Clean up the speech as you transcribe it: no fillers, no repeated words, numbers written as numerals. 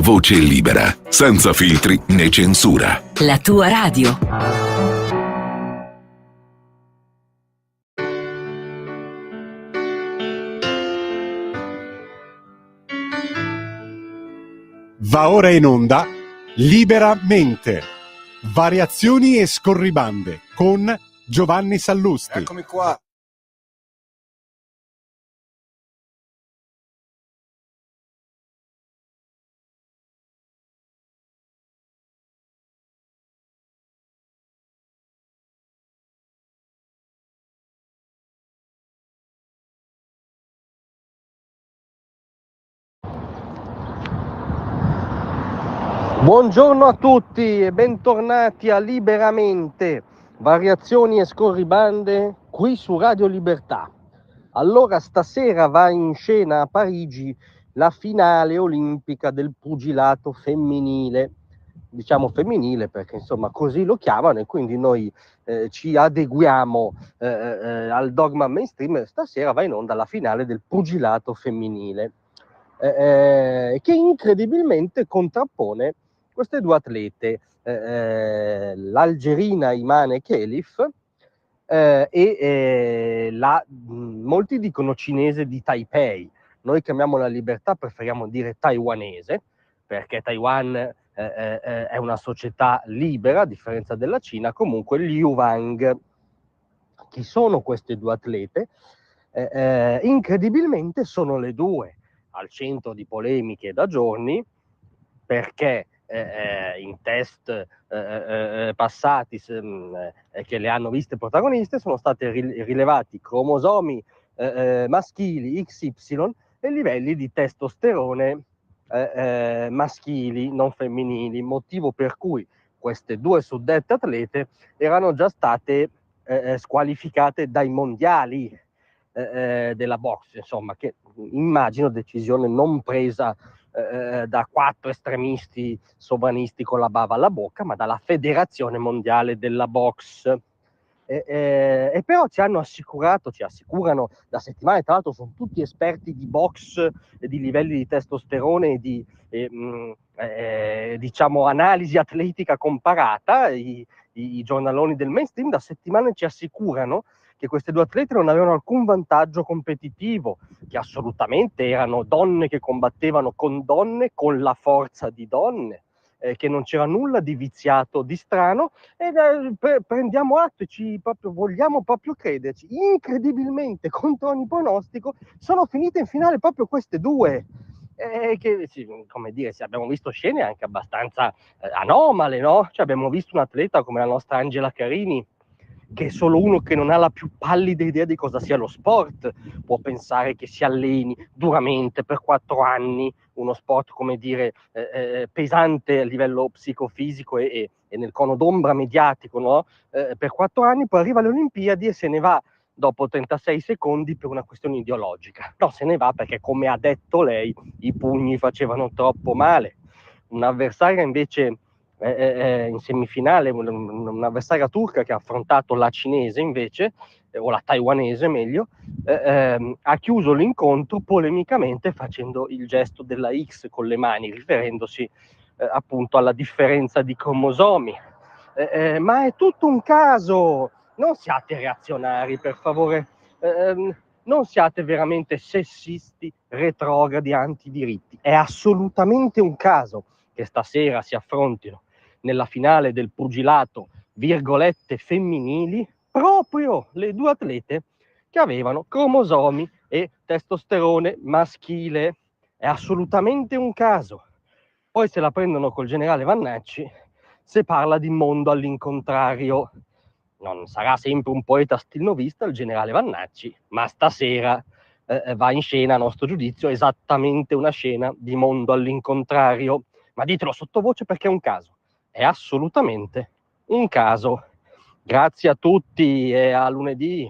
Voce libera, senza filtri né censura. La tua radio. Va ora in onda Liberamente, variazioni e scorribande con Giovanni Sallusti. Eccomi qua. Buongiorno a tutti e bentornati a Liberamente, variazioni e scorribande qui su Radio Libertà. Allora, stasera va in scena a Parigi la finale olimpica del pugilato femminile. Diciamo femminile perché insomma così lo chiamano e quindi noi ci adeguiamo al dogma mainstream. Stasera va in onda la finale del pugilato femminile che incredibilmente contrappone queste due atlete, l'algerina Imane Khelif e molti dicono cinese di Taipei. Noi chiamiamo la libertà, preferiamo dire taiwanese, perché Taiwan è una società libera, a differenza della Cina. Comunque Liu Wang. Chi sono queste due atlete? Incredibilmente sono le due al centro di polemiche da giorni, perché in test passati che le hanno viste protagoniste sono state rilevati cromosomi maschili XY e livelli di testosterone maschili, non femminili, motivo per cui queste due suddette atlete erano già state squalificate dai mondiali della boxe, insomma, che immagino decisione non presa da quattro estremisti sovranisti con la bava alla bocca, ma dalla Federazione Mondiale della Boxe. E però ci assicurano da settimane, tra l'altro sono tutti esperti di box, di livelli di testosterone e di diciamo analisi atletica comparata, i giornaloni del mainstream da settimane ci assicurano che queste due atlete non avevano alcun vantaggio competitivo, che assolutamente erano donne che combattevano con donne, con la forza di donne, che non c'era nulla di viziato, di strano, e prendiamo atto e vogliamo proprio crederci. Incredibilmente, contro ogni pronostico, sono finite in finale proprio queste due. Che come dire, abbiamo visto scene anche abbastanza anomale, no? Cioè, abbiamo visto un atleta come la nostra Angela Carini, che è solo uno che non ha la più pallida idea di cosa sia lo sport può pensare che si alleni duramente per 4 anni, uno sport, come dire, pesante a livello psicofisico e nel cono d'ombra mediatico, no? Per 4 anni, poi arriva alle Olimpiadi e se ne va dopo 36 secondi per una questione ideologica. No, se ne va perché, come ha detto lei, i pugni facevano troppo male. Un'avversaria invece in semifinale, un'avversaria turca che ha affrontato la cinese invece, o la taiwanese meglio, ha chiuso l'incontro polemicamente facendo il gesto della X con le mani, riferendosi appunto alla differenza di cromosomi. Ma è tutto un caso, non siate reazionari per favore, non siate veramente sessisti, retrogradi, antidiritti, è assolutamente un caso che stasera si affrontino nella finale del pugilato virgolette femminili proprio le due atlete che avevano cromosomi e testosterone maschile. È assolutamente un caso. Poi se la prendono col generale Vannacci, se parla di mondo all'incontrario. Non sarà sempre un poeta stilnovista il generale Vannacci, ma stasera va in scena, a nostro giudizio, esattamente una scena di mondo all'incontrario. Ma ditelo sottovoce perché è un caso. È assolutamente un caso. Grazie a tutti e a lunedì.